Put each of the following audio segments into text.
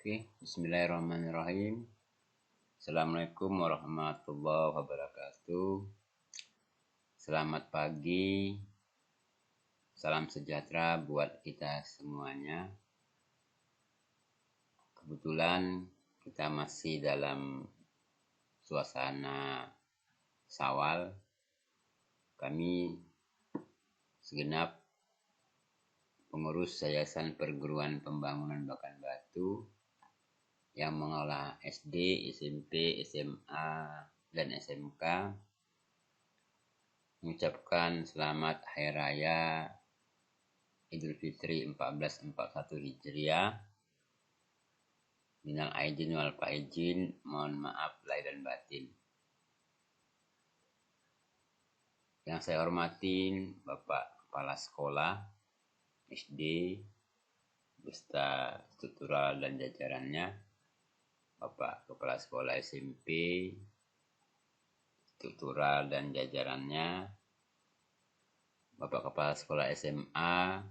Oke, bismillahirrahmanirrahim. Assalamualaikum warahmatullahi wabarakatuh. Selamat pagi, salam sejahtera buat kita semuanya. Kebetulan kita masih dalam suasana Syawal. Kami segenap pengurus Yayasan Perguruan Pembangunan Bakan Batu yang mengelola SD, SMP, SMA, dan SMK mengucapkan selamat Hari Raya Idul Fitri 1441 Hijriah. Minal aidin wal faizin, mohon maaf lahir dan batin. Yang saya hormatin Bapak Kepala Sekolah SD beserta struktural dan jajarannya, Bapak Kepala Sekolah SMP, struktural dan jajarannya, Bapak Kepala Sekolah SMA,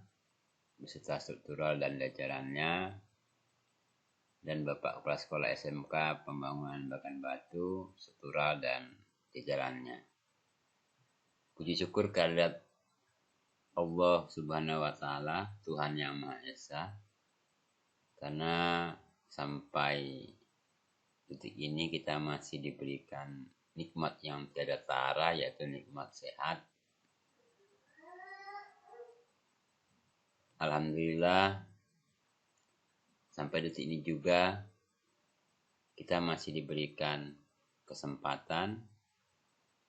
beserta struktural dan jajarannya, dan Bapak Kepala Sekolah SMK Pembangunan Bakan Batu, struktural dan jajarannya. Puji syukur kehadirat Allah Subhanahu wa Ta'ala, Tuhan Yang Maha Esa, karena sampai detik ini kita masih diberikan nikmat yang tiada tara, yaitu nikmat sehat. Alhamdulillah, sampai detik ini juga kita masih diberikan kesempatan,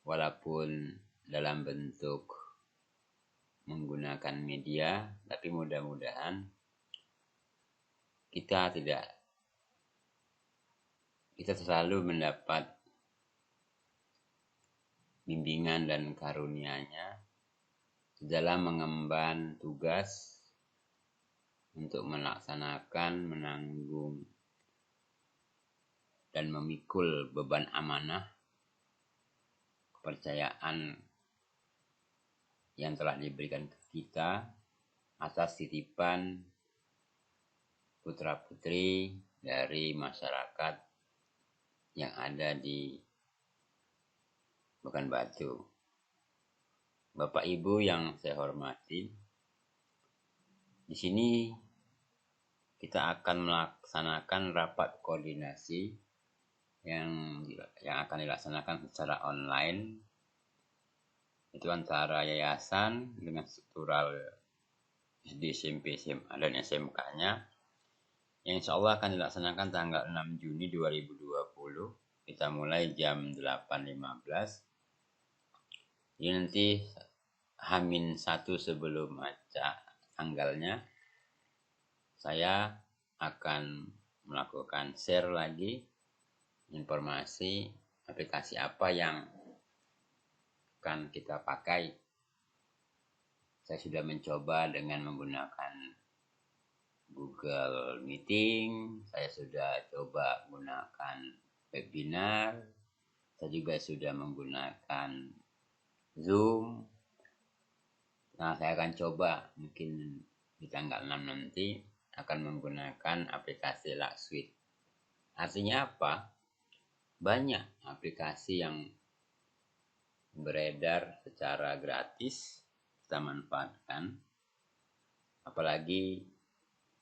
walaupun dalam bentuk menggunakan media, tapi mudah-mudahan kita selalu mendapat bimbingan dan karunia-Nya dalam mengemban tugas untuk melaksanakan, menanggung, dan memikul beban amanah kepercayaan yang telah diberikan ke kita atas titipan putra-putri dari masyarakat yang ada di Bakan Batu. Bapak Ibu yang saya hormati, di sini kita akan melaksanakan rapat koordinasi yang akan dilaksanakan secara online. Itu antara yayasan dengan struktural SD, SMP, SMA, dan SMK-nya. Yang insya Allah akan dilaksanakan tanggal 6 Juni 2020. Kita mulai jam 8.15. Jadi nanti H-1 sebelum tanggalnya, saya akan melakukan share lagi informasi aplikasi apa yang akan kita pakai. Saya sudah mencoba dengan menggunakan Google Meeting, saya sudah coba menggunakan webinar, saya juga sudah menggunakan Zoom. Nah, saya akan coba mungkin di tanggal 6 nanti akan menggunakan aplikasi LakSuite. Artinya apa? Banyak aplikasi yang beredar secara gratis kita manfaatkan. Apalagi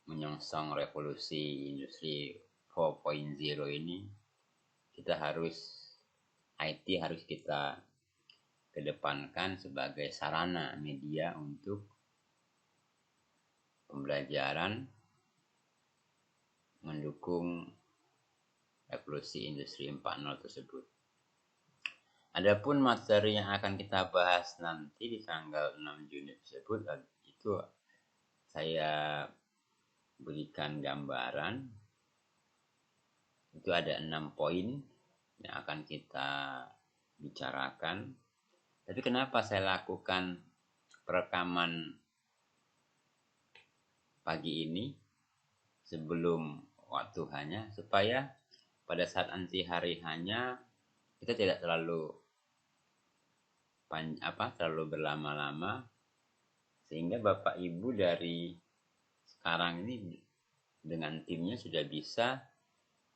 menyongsong revolusi industri 4.0 ini, kita IT harus kita kedepankan sebagai sarana media untuk pembelajaran mendukung revolusi industri 4.0 tersebut. Adapun materi yang akan kita bahas nanti di tanggal 6 Juni tersebut, itu saya berikan gambaran. Itu ada 6 poin yang akan kita bicarakan. Tapi kenapa saya lakukan perekaman pagi ini sebelum waktu hanya, supaya pada saat nanti hari hanya kita tidak terlalu berlama-lama, sehingga Bapak Ibu dari sekarang ini dengan timnya sudah bisa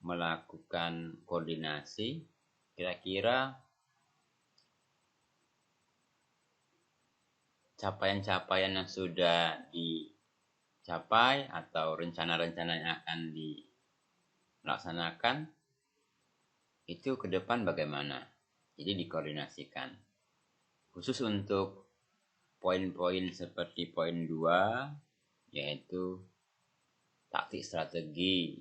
melakukan koordinasi kira-kira capaian-capaian yang sudah dicapai atau rencana-rencana yang akan dilaksanakan itu ke depan bagaimana. Jadi dikoordinasikan. Khusus untuk poin-poin seperti poin 2 yaitu taktik strategi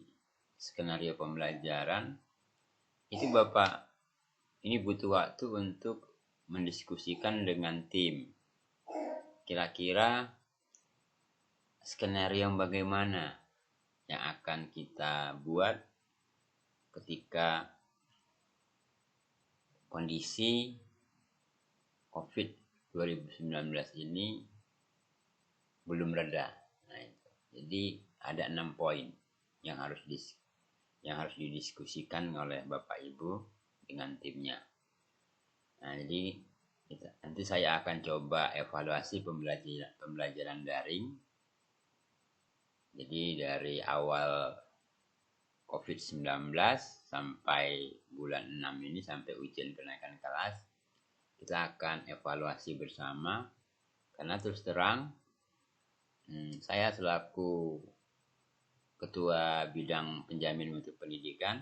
skenario pembelajaran itu Bapak ini butuh waktu untuk mendiskusikan dengan tim. Kira-kira skenario yang bagaimana yang akan kita buat ketika kondisi COVID 2019 ini belum reda. Nah, itu. Jadi ada 6 poin yang harus didiskusikan oleh Bapak Ibu dengan timnya. Nah, jadi nanti saya akan coba evaluasi pembelajaran daring. Jadi dari awal COVID-19 sampai bulan 6 ini, sampai ujian kenaikan kelas, kita akan evaluasi bersama. Karena terus terang, saya selaku Ketua Bidang Penjamin Mutu Pendidikan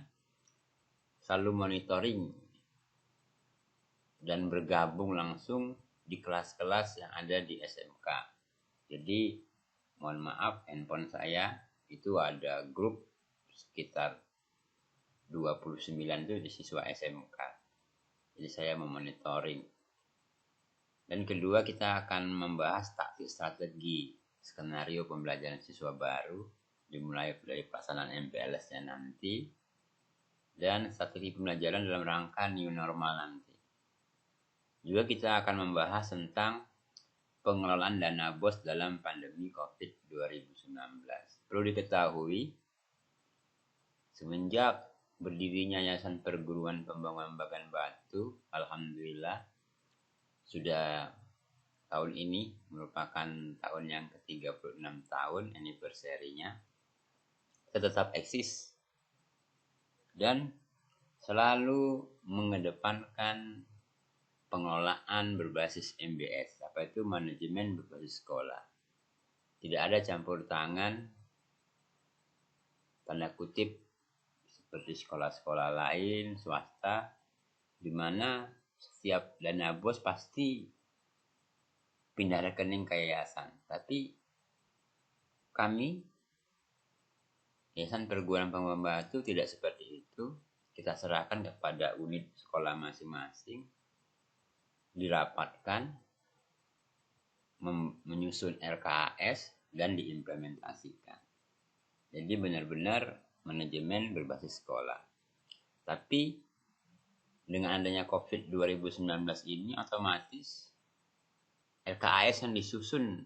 selalu monitoring dan bergabung langsung di kelas-kelas yang ada di SMK. Jadi mohon maaf, handphone saya itu ada grup sekitar 29 itu di siswa SMK. Jadi saya memonitoring. Dan kedua, kita akan membahas taktik strategi skenario pembelajaran siswa baru dimulai dari pelaksanaan MPLS-nya nanti dan strategi pembelajaran dalam rangka new normal nanti. Juga kita akan membahas tentang pengelolaan dana BOS dalam pandemi COVID 2019. Perlu diketahui, semenjak berdirinya Yayasan Perguruan Pembangunan Bagan Batu, alhamdulillah sudah tahun ini merupakan tahun yang ke-36 tahun anniversary-nya. Kita tetap eksis dan selalu mengedepankan pengelolaan berbasis MBS, apa itu manajemen berbasis sekolah. Tidak ada campur tangan, tanda kutip, seperti sekolah-sekolah lain, swasta, di mana setiap dana BOS pasti pindah rekening ke yayasan. Tapi kami, Yayasan Perguruan Pembangunan Batu, tidak seperti itu. Kita serahkan kepada unit sekolah masing-masing, dirapatkan, menyusun RKAS, dan diimplementasikan. Jadi benar-benar manajemen berbasis sekolah. Tapi dengan adanya COVID 2019 ini, otomatis RKAS yang disusun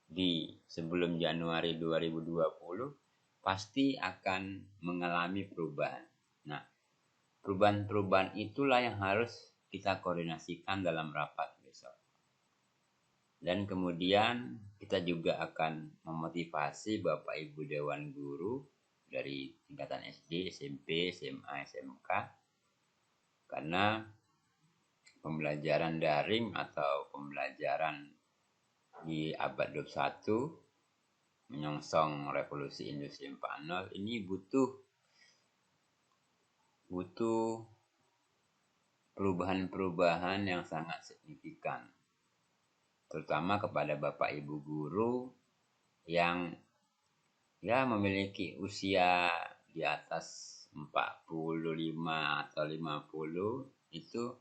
di sebelum Januari 2020 pasti akan mengalami perubahan. Nah, perubahan-perubahan itulah yang harus kita koordinasikan dalam rapat besok. Dan kemudian kita juga akan memotivasi Bapak Ibu Dewan Guru dari tingkatan SD, SMP, SMA, SMK. Karena pembelajaran daring atau pembelajaran di abad 21 menyongsong revolusi industri 4.0 ini butuh perubahan-perubahan yang sangat signifikan, terutama kepada Bapak Ibu guru yang memiliki usia di atas 45 atau 50, itu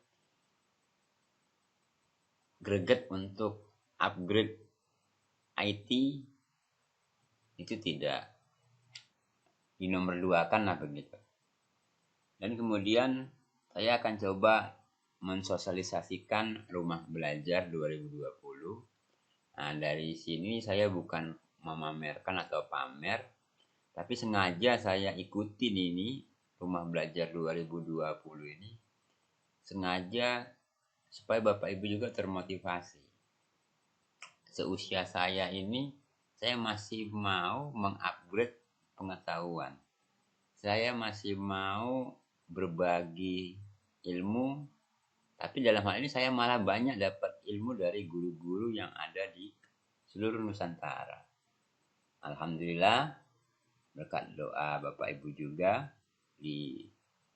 greget untuk upgrade IT itu tidak dinomorduakan lah begitu. Dan kemudian saya akan coba mensosialisasikan rumah belajar 2020. Nah, dari sini saya bukan memamerkan atau pamer, tapi sengaja saya ikutin ini rumah belajar 2020 ini, sengaja supaya Bapak Ibu juga termotivasi. Seusia saya ini, saya masih mau mengupgrade pengetahuan. Saya masih mau berbagi ilmu, tapi dalam hal ini saya malah banyak dapat ilmu dari guru-guru yang ada di seluruh Nusantara. Alhamdulillah, berkat doa Bapak Ibu juga, di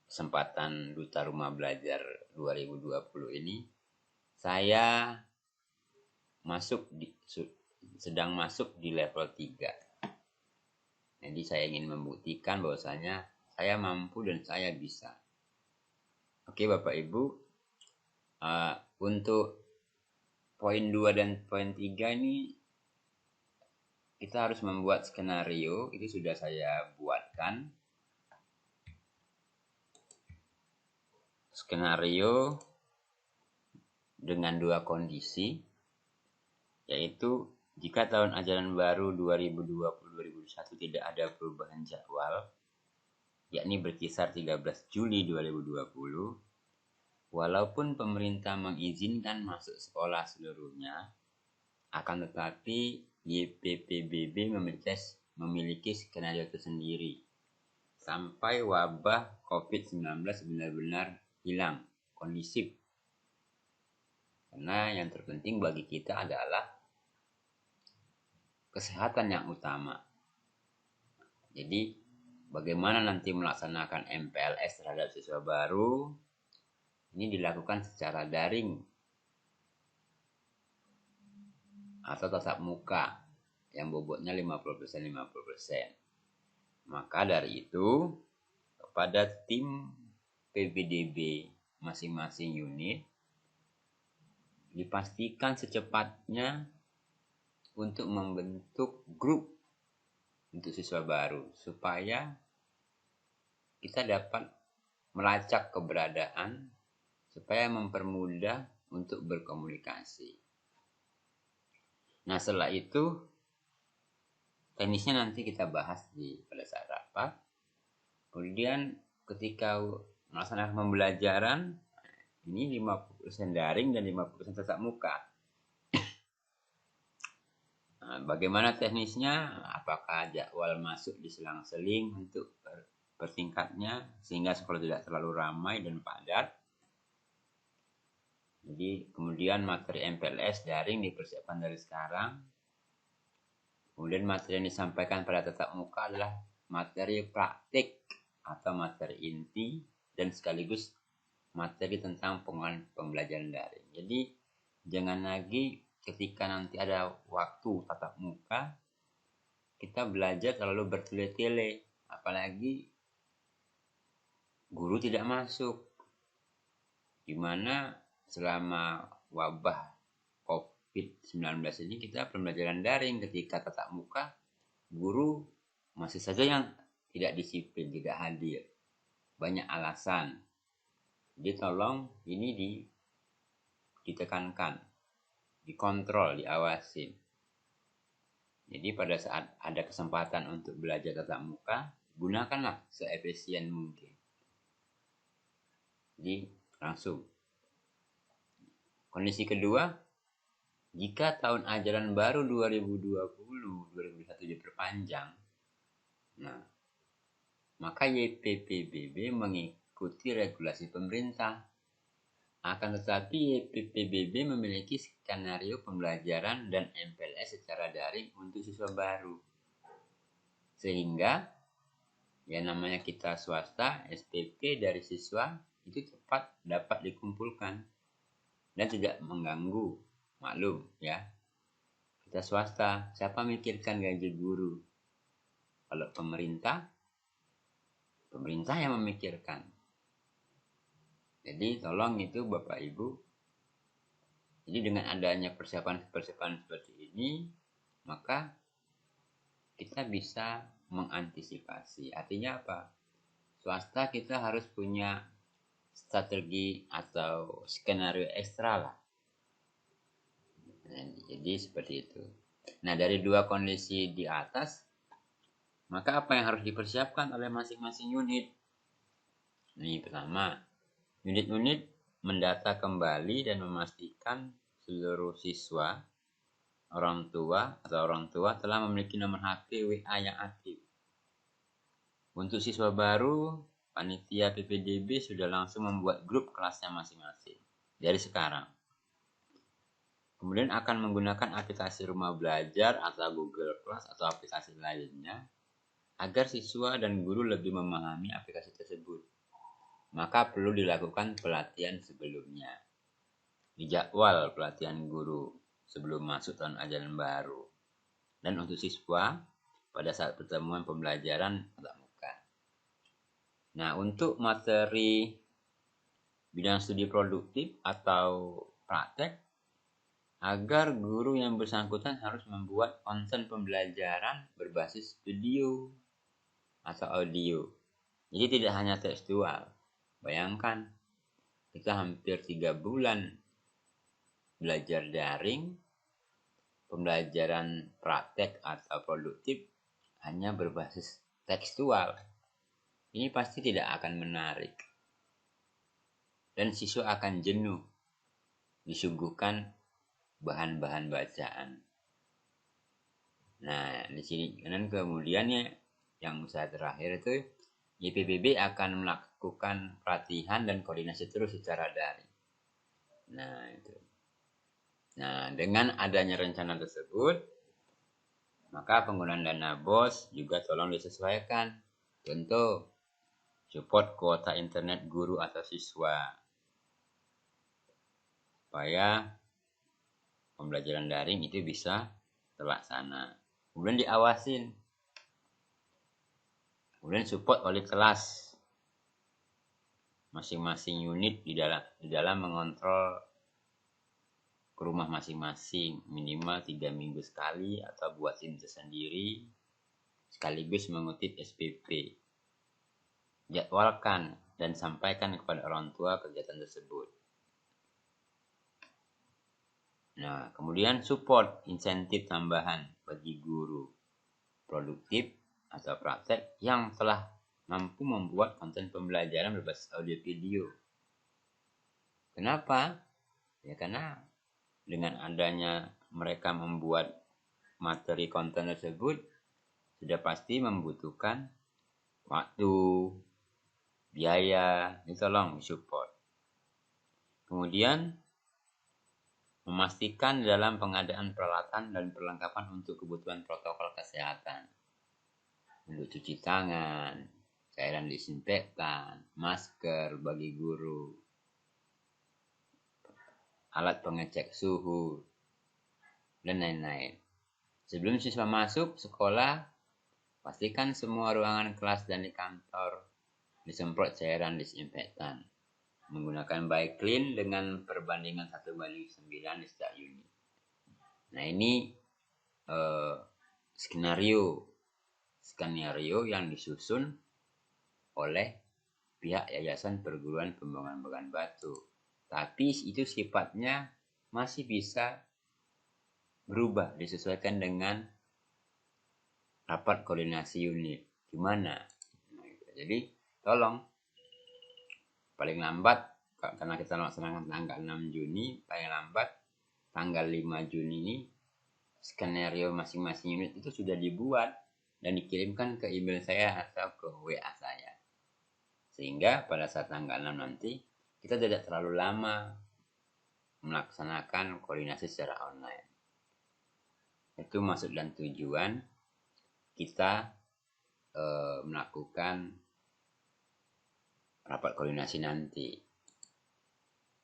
kesempatan Duta Rumah Belajar 2020 ini, saya sedang masuk di level 3. Jadi saya ingin membuktikan bahwasanya saya mampu dan saya bisa. Oke Bapak Ibu, untuk poin 2 dan poin 3 ini kita harus membuat skenario. Itu sudah saya buatkan. Skenario dengan 2 kondisi, yaitu jika tahun ajaran baru 2020-2021 tidak ada perubahan jadwal, yakni berkisar 13 Juli 2020, walaupun pemerintah mengizinkan masuk sekolah seluruhnya, akan tetapi YPPBB memiliki skenario tersendiri sampai wabah COVID-19 benar-benar hilang, kondusif. Karena yang terpenting bagi kita adalah kesehatan yang utama. Jadi bagaimana nanti melaksanakan MPLS terhadap siswa baru, ini dilakukan secara daring atau tatap muka yang bobotnya 50%. Maka dari itu, kepada tim PPDB masing-masing unit dipastikan secepatnya untuk membentuk grup untuk siswa baru supaya kita dapat melacak keberadaan, supaya mempermudah untuk berkomunikasi. Nah, setelah itu teknisnya nanti kita bahas pada saat rapat. Kemudian ketika melaksanakan pembelajaran, ini 50% daring dan 50% tatap muka. Nah, bagaimana teknisnya? Apakah jadwal masuk diselang-seling untuk bertingkatnya sehingga sekolah tidak terlalu ramai dan padat? Jadi kemudian materi MPLS daring dipersiapkan dari sekarang. Kemudian materi yang disampaikan pada tatap muka adalah materi praktik atau materi inti dan sekaligus materi tentang pembelajaran daring. Jadi jangan lagi ketika nanti ada waktu tatap muka kita belajar terlalu bertele-tele, apalagi guru tidak masuk. Dimana selama wabah COVID-19 ini kita pembelajaran daring, ketika tatap muka guru masih saja yang tidak disiplin, tidak hadir, banyak alasan. Jadi tolong ini ditekankan, dikontrol, diawasin. Jadi pada saat ada kesempatan untuk belajar tatap muka, gunakanlah seefisien mungkin. Jadi langsung. Kondisi kedua, jika tahun ajaran baru 2020-2021 diperpanjang, maka YPPBB mengikuti regulasi pemerintah. Akan tetapi YPPBB memiliki skenario pembelajaran dan MPLS secara daring untuk siswa baru. Sehingga yang namanya kita swasta, SPP dari siswa itu cepat dapat dikumpulkan dan tidak mengganggu. Maklum ya, kita swasta, siapa mikirkan gaji guru? Kalau pemerintah yang memikirkan. Jadi tolong itu Bapak Ibu. Jadi dengan adanya persiapan seperti ini, maka kita bisa mengantisipasi. Artinya apa? Swasta kita harus punya strategi atau skenario ekstra lah. Jadi seperti itu. Nah, dari 2 kondisi di atas, maka apa yang harus dipersiapkan oleh masing-masing unit? Ini pertama, unit-unit mendata kembali dan memastikan seluruh siswa, orang tua telah memiliki nomor HP WA yang aktif. Untuk siswa baru, panitia PPDB sudah langsung membuat grup kelasnya masing-masing dari sekarang. Kemudian akan menggunakan aplikasi Rumah Belajar atau Google Class atau aplikasi lainnya agar siswa dan guru lebih memahami aplikasi tersebut. Maka perlu dilakukan pelatihan sebelumnya. Dijadwal pelatihan guru sebelum masuk tahun ajaran baru. Dan untuk siswa, pada saat pertemuan pembelajaran tatap muka. Nah, untuk materi bidang studi produktif atau praktek, agar guru yang bersangkutan harus membuat konten pembelajaran berbasis video atau audio. Jadi tidak hanya tekstual. Bayangkan, kita hampir 3 bulan belajar daring, pembelajaran praktek atau produktif hanya berbasis tekstual. Ini pasti tidak akan menarik. Dan siswa akan jenuh disuguhkan bahan-bahan bacaan. Nah, di sini dan kemudiannya yang usaha terakhir itu YPBB akan melakukan pelatihan dan koordinasi terus secara daring. Nah, itu. Nah, dengan adanya rencana tersebut, maka penggunaan dana BOS juga tolong disesuaikan. Contoh, support kuota internet guru atau siswa supaya pembelajaran daring itu bisa terlaksana. Kemudian diawasin. Kemudian support oleh kelas. Masing-masing unit di dalam mengontrol ke rumah masing-masing minimal 3 minggu sekali atau buat SIM tersendiri sekaligus mengutip SPP. Jadwalkan dan sampaikan kepada orang tua kegiatan tersebut. Nah, kemudian support insentif tambahan bagi guru produktif atau praktek yang telah mampu membuat konten pembelajaran berbasis audio video. Kenapa? Ya karena dengan adanya mereka membuat materi konten tersebut sudah pasti membutuhkan waktu, biaya, ini tolong disupport. Kemudian memastikan dalam pengadaan peralatan dan perlengkapan untuk kebutuhan protokol kesehatan. Untuk cuci tangan, cairan disinfektan, masker bagi guru, alat pengecek suhu, dan lain-lain. Sebelum siswa masuk sekolah, pastikan semua ruangan kelas dan di kantor disemprot cairan disinfektan menggunakan Biclean dengan perbandingan 1:9 di setiap unit. Nah, ini skenario yang disusun oleh pihak Yayasan Perguruan Pembangunan Bagan Batu. Tapi itu sifatnya masih bisa berubah, disesuaikan dengan rapat koordinasi unit. Gimana? Nah, jadi tolong paling lambat, karena kita melaksanakan tanggal 6 Juni, paling lambat tanggal 5 Juni ini skenario masing-masing unit itu sudah dibuat dan dikirimkan ke email saya atau ke WA saya. Sehingga pada saat tanggal 6 nanti kita tidak terlalu lama melaksanakan koordinasi secara online. Itu maksud dan tujuan kita melakukan rapat koordinasi nanti.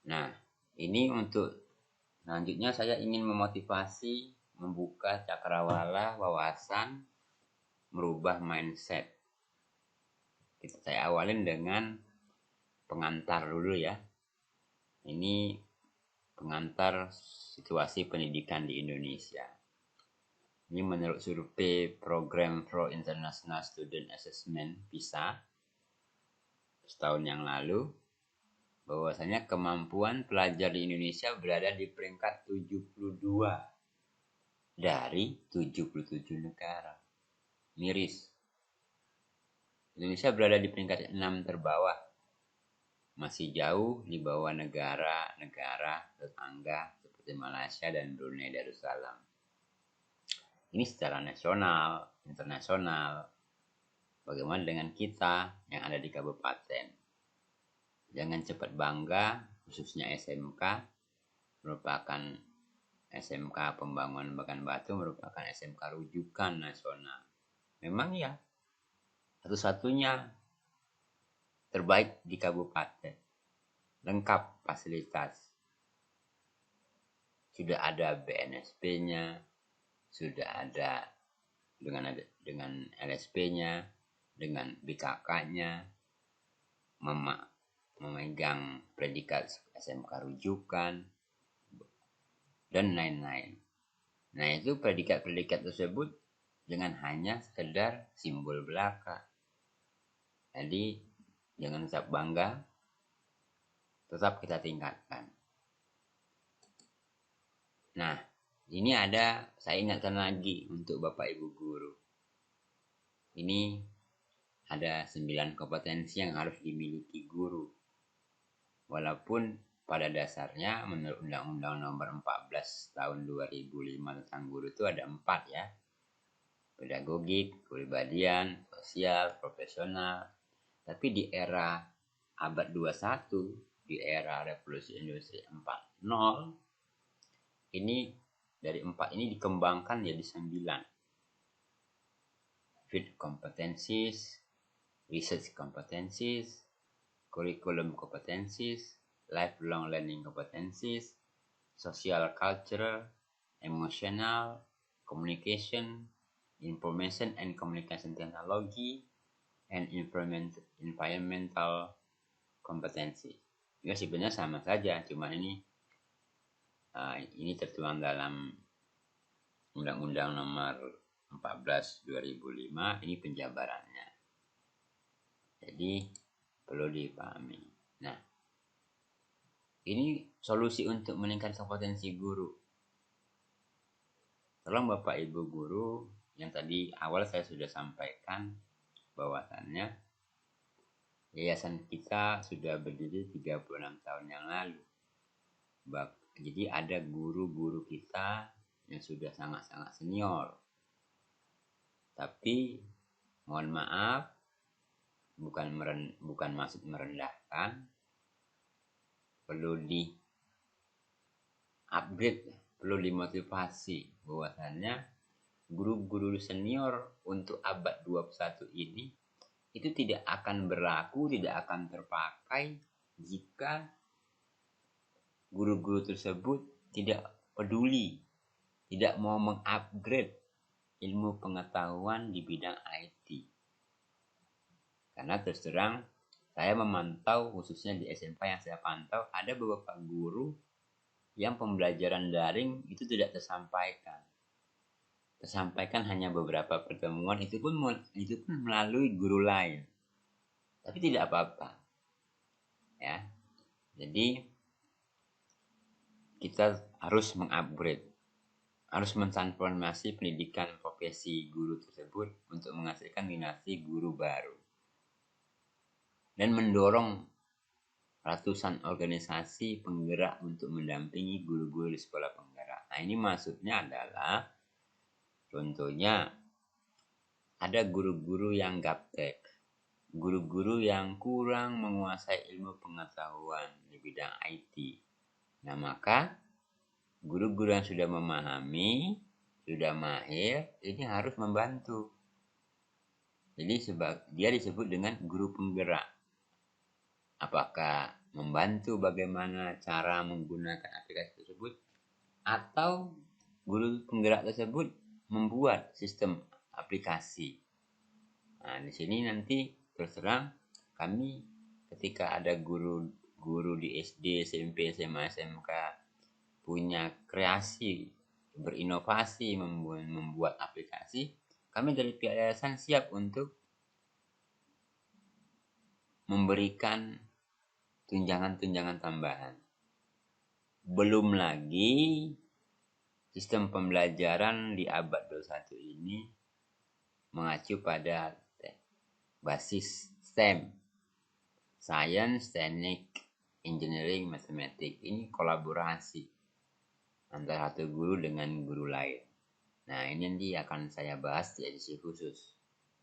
Nah, ini untuk selanjutnya saya ingin memotivasi, membuka cakrawala wawasan, merubah mindset. Saya awalin dengan pengantar dulu ya. Ini pengantar situasi pendidikan di Indonesia. Ini menurut survei Program for International Student Assessment PISA setahun yang lalu, bahwasanya kemampuan pelajar di Indonesia berada di peringkat 72 dari 77 negara. Miris. Indonesia berada di peringkat 6 terbawah. Masih jauh di bawah negara-negara tetangga seperti Malaysia dan Brunei Darussalam. Ini secara nasional, internasional. Bagaimana dengan kita yang ada di kabupaten? Jangan cepat bangga, khususnya SMK merupakan SMK Pembangunan Bagan Batu merupakan SMK rujukan nasional. Memang ya, satu-satunya terbaik di kabupaten. Lengkap fasilitas. Sudah ada BNSP-nya, sudah ada dengan LSP-nya, dengan BKK-nya, memegang predikat SMK rujukan, dan lain-lain. Nah, itu predikat-predikat tersebut dengan hanya sekedar simbol belaka. Jadi, jangan tetap bangga, tetap kita tingkatkan. Nah, ini saya ingatkan lagi untuk Bapak Ibu Guru. Ini ada 9 kompetensi yang harus dimiliki guru. Walaupun pada dasarnya menurut Undang-Undang Nomor 14 Tahun 2005 tentang guru itu ada 4 ya. Pedagogik, kepribadian, sosial, profesional. Tapi di era abad 21, di era revolusi industri 4.0, ini dari 4 ini dikembangkan jadi 9. Field competencies, research competencies, curriculum competencies, lifelong learning competencies, social cultural, emotional, communication, information and communication technology, and environmental competency. Ya sebenarnya sama saja, cuma ini tertuang dalam Undang-Undang Nomor 14 2005, ini penjabarannya. Jadi perlu dipahami. Nah, ini solusi untuk meningkatkan kompetensi guru. Tolong Bapak Ibu guru, yang tadi awal saya sudah sampaikan bahwasannya yayasan kita sudah berdiri 36 tahun yang lalu. Jadi ada guru-guru kita yang sudah sangat-sangat senior. Tapi mohon maaf, bukan maksud merendahkan, perlu di-upgrade, perlu dimotivasi bahwasannya guru-guru senior untuk abad 21 ini itu tidak akan berlaku, tidak akan terpakai jika guru-guru tersebut tidak peduli, tidak mau mengupgrade ilmu pengetahuan di bidang IT. Karena terus terang, saya memantau khususnya di SMK yang saya pantau, ada beberapa guru yang pembelajaran daring itu tidak tersampaikan. Tersampaikan hanya beberapa pertemuan, itu pun melalui guru lain. Tapi tidak apa-apa. Ya. Jadi kita harus mengupgrade, harus mentransformasi pendidikan profesi guru tersebut untuk menghasilkan generasi guru baru. Dan mendorong ratusan organisasi penggerak untuk mendampingi guru-guru di sekolah penggerak. Nah, ini maksudnya adalah contohnya ada guru-guru yang gaptek, guru-guru yang kurang menguasai ilmu pengetahuan di bidang IT. Nah, maka guru-guru yang sudah memahami, sudah mahir, ini harus membantu. Jadi dia disebut dengan guru penggerak. Apakah membantu bagaimana cara menggunakan aplikasi tersebut, atau guru penggerak tersebut membuat sistem aplikasi. Nah, di sini nanti terus terang kami ketika ada guru di SD, SMP, SMA, SMK punya kreasi, berinovasi membuat aplikasi, kami dari pihak yayasan siap untuk memberikan tunjangan-tunjangan tambahan. Belum lagi sistem pembelajaran di abad 21 ini mengacu pada basis STEM, Science, Teknik, Engineering, Matematik. Ini kolaborasi antara satu guru dengan guru lain. Nah, ini nanti akan saya bahas di edisi khusus.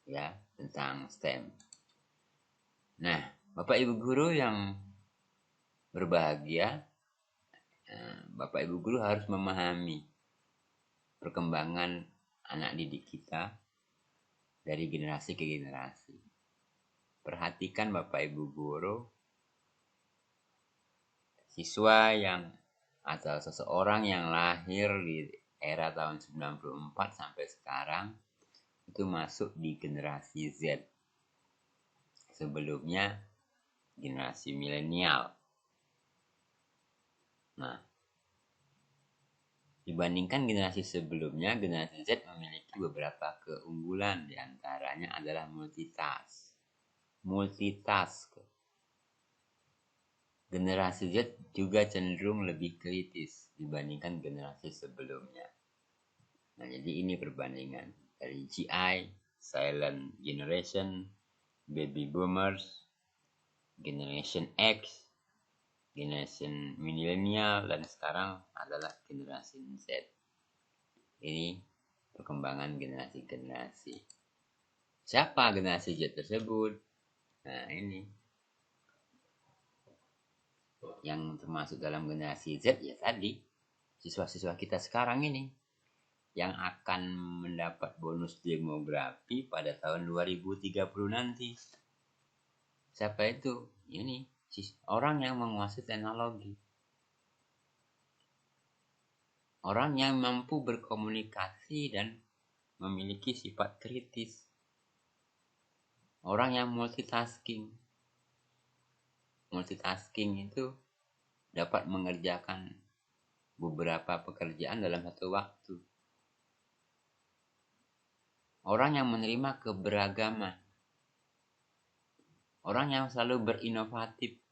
ya tentang STEM. Nah, Bapak Ibu guru yang berbahagia, Bapak Ibu guru harus memahami perkembangan anak didik kita dari generasi ke generasi. Perhatikan Bapak Ibu guru, siswa yang atau seseorang yang lahir di era tahun 94 sampai sekarang itu masuk di generasi Z. Sebelumnya generasi milenial. Nah, dibandingkan generasi sebelumnya, generasi Z memiliki beberapa keunggulan, diantaranya adalah multitask. Generasi Z juga cenderung lebih kritis dibandingkan generasi sebelumnya. Nah, jadi ini perbandingan dari GI, Silent Generation, Baby Boomers, Generation X, generasi milenial, dan sekarang adalah generasi Z. Ini perkembangan generasi-generasi. Siapa generasi Z tersebut? Nah, ini yang termasuk dalam generasi Z ya tadi, siswa-siswa kita sekarang ini yang akan mendapat bonus demografi pada tahun 2030 nanti. Siapa itu? Ini orang yang menguasai teknologi. Orang yang mampu berkomunikasi dan memiliki sifat kritis. Orang yang multitasking. Multitasking itu dapat mengerjakan beberapa pekerjaan dalam satu waktu. Orang yang menerima keberagaman. Orang yang selalu berinovatif.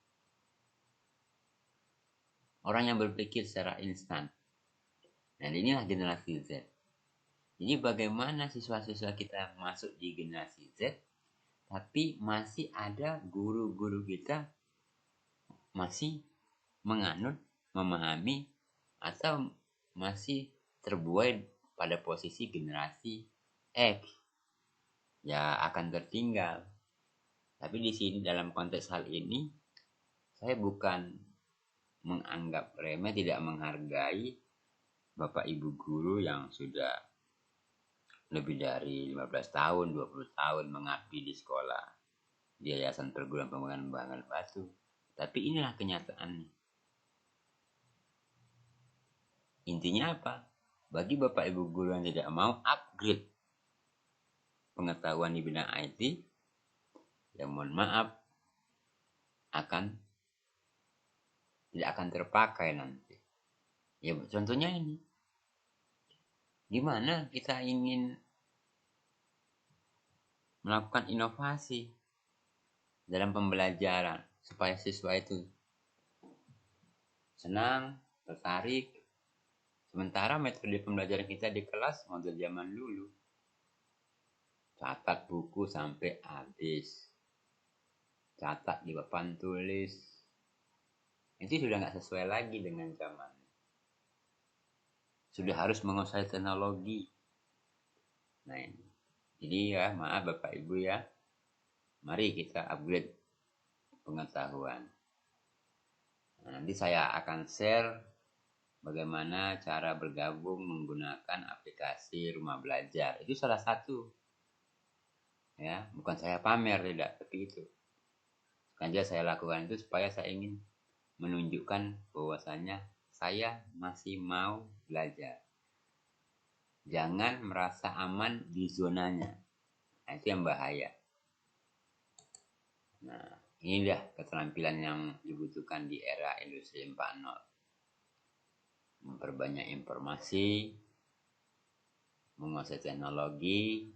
Orang yang berpikir secara instan. Dan inilah generasi Z. Jadi bagaimana siswa-siswa kita masuk di generasi Z, tapi masih ada guru-guru kita masih menganut, memahami, atau masih terbuai pada posisi generasi X. Ya akan tertinggal. Tapi di sini dalam konteks hal ini, saya bukan menganggap remeh, tidak menghargai Bapak Ibu guru yang sudah lebih dari 15 tahun, 20 tahun mengabdi di sekolah di Yayasan Perguruan Pengembangan Batu. Tapi inilah kenyataannya. Intinya apa? Bagi Bapak Ibu guru yang tidak mau upgrade pengetahuan di bidang IT, ya mohon maaf, tidak akan terpakai nanti. Ya contohnya ini. Gimana kita ingin melakukan inovasi dalam pembelajaran supaya siswa itu senang, tertarik. Sementara metode pembelajaran kita di kelas model zaman dulu. Catat buku sampai habis. Catat di papan tulis. Itu sudah nggak sesuai lagi dengan zaman. Sudah harus menguasai teknologi. Nah ini. Jadi ya maaf Bapak Ibu ya. Mari kita upgrade pengetahuan. Nah, nanti saya akan share bagaimana cara bergabung menggunakan aplikasi Rumah Belajar. Itu salah satu. Ya, bukan saya pamer tidak, tapi itu. Sengaja saya lakukan itu supaya saya ingin menunjukkan bahwasanya saya masih mau belajar. Jangan merasa aman di zonanya. Nah, itu yang bahaya. Nah, inilah keterampilan yang dibutuhkan di era industri 4.0. Memperbanyak informasi, menguasai teknologi,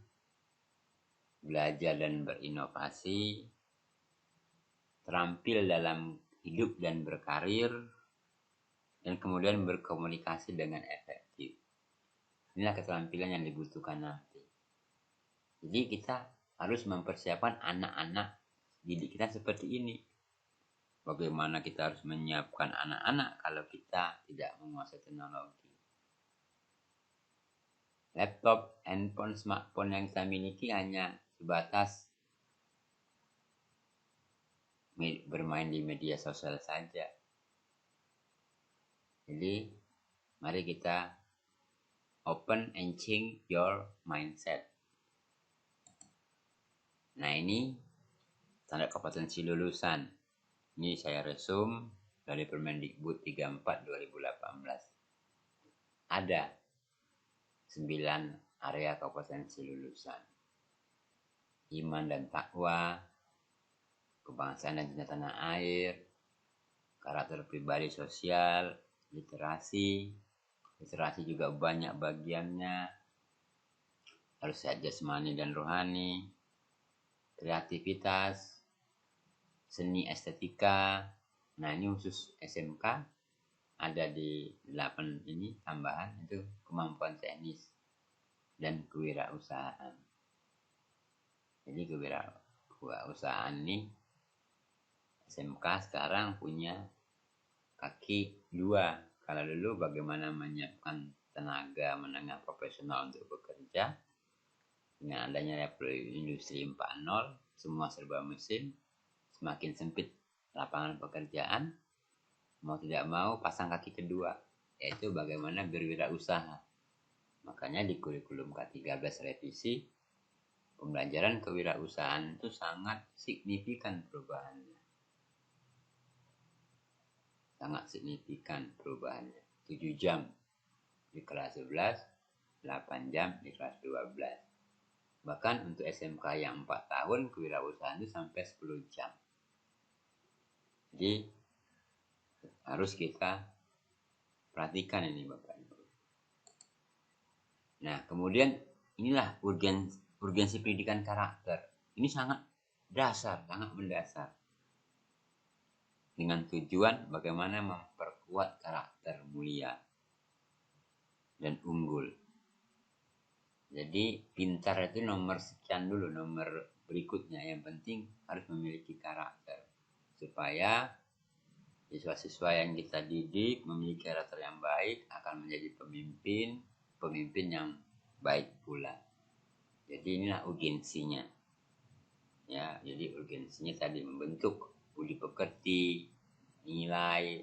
belajar dan berinovasi, terampil dalam hidup dan berkarir, dan kemudian berkomunikasi dengan efektif. Inilah keterampilan yang dibutuhkan nanti. Jadi kita harus mempersiapkan anak-anak didik kita seperti ini. Bagaimana kita harus menyiapkan anak-anak kalau kita tidak menguasai teknologi. Laptop, handphone, smartphone yang kita miliki hanya sebatas bermain di media sosial saja. Jadi mari kita open and change your mindset. Nah, ini standar kompetensi lulusan. Ini saya resum dari Permendikbud 34 2018. Ada 9 area kompetensi lulusan. Iman dan takwa, kebangsaan dan cinta tanah air, karakter pribadi sosial, literasi juga banyak bagiannya, harus sehat jasmani dan rohani, kreativitas, seni estetika. Nah, ini khusus SMK ada di 8 ini tambahan, itu kemampuan teknis dan kewirausahaan. Jadi kewirausahaan ini SMK sekarang punya kaki 2. Kalau dulu bagaimana menyiapkan tenaga menengah profesional untuk bekerja, dengan adanya revolusi industri 4.0, semua serba mesin, semakin sempit lapangan pekerjaan, mau tidak mau pasang kaki kedua, yaitu bagaimana berwirausaha. Makanya di kurikulum K13 revisi, pembelajaran kewirausahaan itu sangat signifikan perubahannya. Sangat signifikan perubahannya. 7 jam di kelas 11, 8 jam di kelas 12. Bahkan untuk SMK yang 4 tahun, kewirausahaan itu sampai 10 jam. Jadi harus kita perhatikan ini Bapak Ibu. Nah, kemudian inilah urgensi pendidikan karakter. Ini sangat dasar, sangat mendasar. Dengan tujuan bagaimana memperkuat karakter mulia dan unggul. Jadi pintar itu nomor sekian dulu, nomor berikutnya. Yang penting harus memiliki karakter. Supaya siswa-siswa yang kita didik memiliki karakter yang baik, akan menjadi pemimpin yang baik pula. Jadi inilah urgensinya. Ya, jadi urgensinya tadi membentuk budi pekerti, nilai,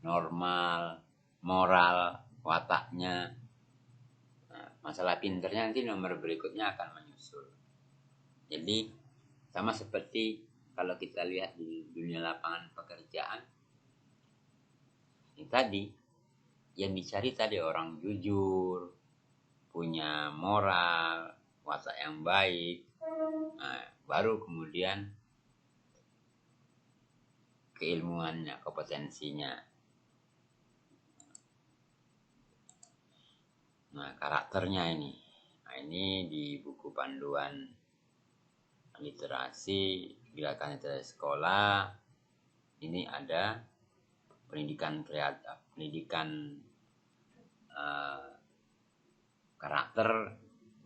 normal, moral, wataknya. Nah, masalah pinternya nanti nomor berikutnya akan menyusul. Jadi sama seperti kalau kita lihat di dunia lapangan pekerjaan, ini tadi yang dicari tadi orang jujur, punya moral, watak yang baik. Nah, baru kemudian keilmuannya, kompetensinya. Nah, karakternya ini. Nah, ini di buku panduan literasi, gerakan literasi sekolah. Ini ada pendidikan kreatif, pendidikan karakter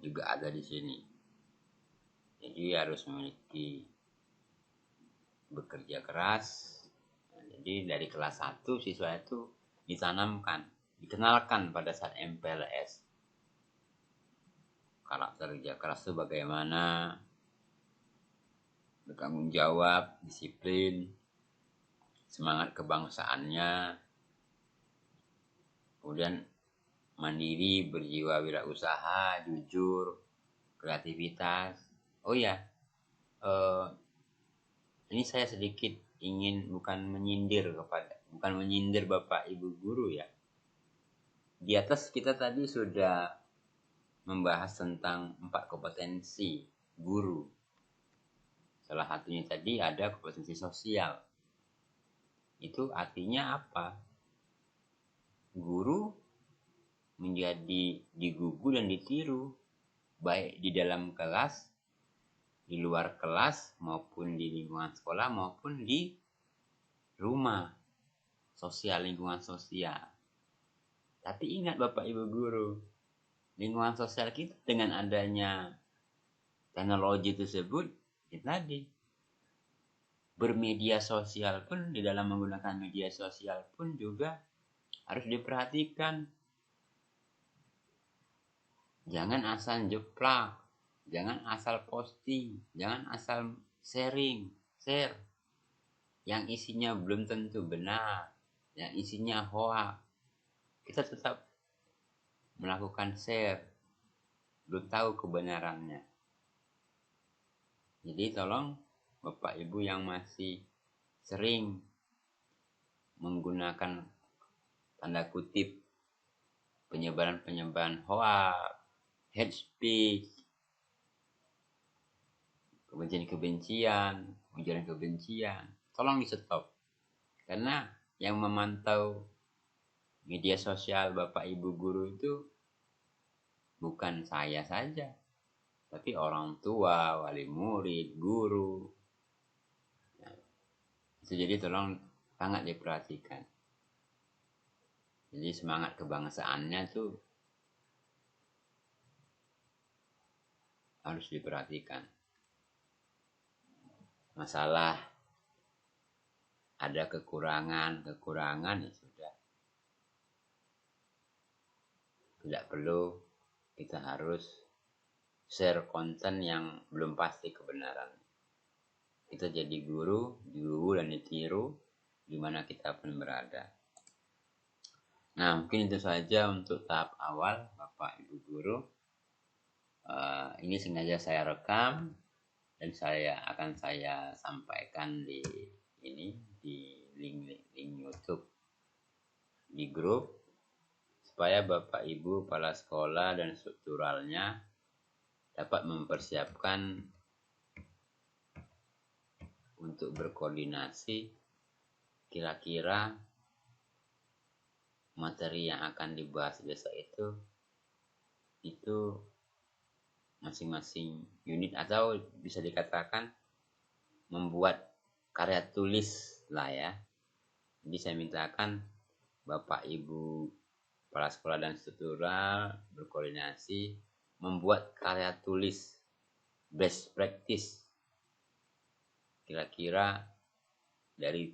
juga ada di sini. Jadi harus memiliki bekerja keras. Jadi dari kelas 1 siswa itu ditanamkan, dikenalkan pada saat MPLS. Karakter kerja keras itu bagaimana, bertanggung jawab, disiplin, semangat kebangsaannya, kemudian mandiri, berjiwa wirausaha, jujur, kreativitas. Oh ya, ini saya sedikit ingin bukan menyindir Bapak Ibu guru ya. Di atas kita tadi sudah membahas tentang 4 kompetensi guru. Salah satunya tadi ada kompetensi sosial. Itu artinya apa? Guru menjadi digugu dan ditiru, baik di dalam kelas, di luar kelas, maupun di lingkungan sekolah, maupun di rumah, lingkungan sosial. Tapi ingat Bapak Ibu guru, lingkungan sosial kita dengan adanya teknologi tersebut, tadi bermedia sosial pun, di dalam menggunakan media sosial pun juga harus diperhatikan. Jangan asal jeplak, Jangan asal posting, jangan asal share yang isinya belum tentu benar, yang isinya hoax. Kita tetap melakukan share, belum tahu kebenarannya. Jadi tolong Bapak Ibu yang masih sering menggunakan tanda kutip penyebaran hoax, hate speech, kebencian, ujaran kebencian, tolong di stop. Karena yang memantau media sosial Bapak Ibu guru itu bukan saya saja, tapi orang tua, wali murid, guru. Nah, itu jadi tolong sangat diperhatikan. Jadi semangat kebangsaannya tuh harus diperhatikan. Masalah ada kekurangan ya sudah. Tidak perlu kita harus share konten yang belum pasti kebenaran. Kita jadi guru dan ditiru di mana kita pun berada. Nah, mungkin itu saja untuk tahap awal Bapak Ibu guru. Ini sengaja saya rekam dan akan saya sampaikan di link YouTube di grup supaya Bapak Ibu kepala sekolah dan strukturalnya dapat mempersiapkan untuk berkoordinasi kira-kira materi yang akan dibahas besok itu masing-masing unit, atau bisa dikatakan membuat karya tulis lah ya. Jadi saya mintakan Bapak Ibu kepala sekolah dan struktural berkoordinasi membuat karya tulis best practice. Kira-kira dari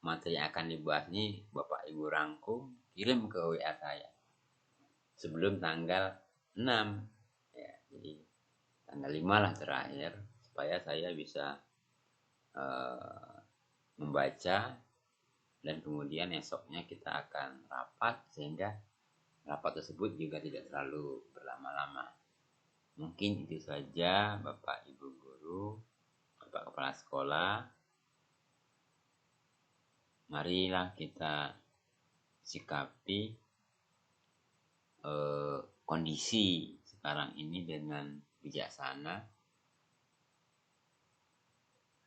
materi yang akan dibahas ini Bapak Ibu rangkum, kirim ke WA saya sebelum tanggal 6 ya, jadi tanggal 5 lah terakhir, supaya saya bisa membaca dan kemudian esoknya kita akan rapat, sehingga rapat tersebut juga tidak terlalu berlama-lama. Mungkin itu saja Bapak Ibu guru, Bapak kepala sekolah. Marilah kita sikapi kondisi sekarang ini dengan bijaksana,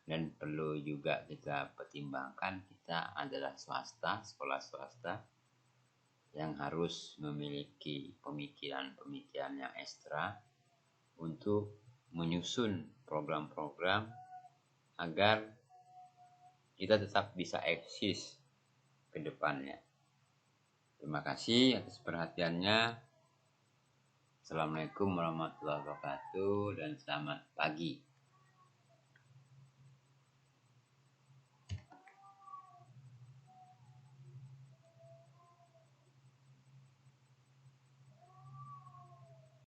dan perlu juga kita pertimbangkan kita adalah swasta, sekolah swasta yang harus memiliki pemikiran yang ekstra untuk menyusun program-program agar kita tetap bisa eksis ke depannya. Terima kasih atas perhatiannya. Assalamualaikum warahmatullahi wabarakatuh dan selamat pagi.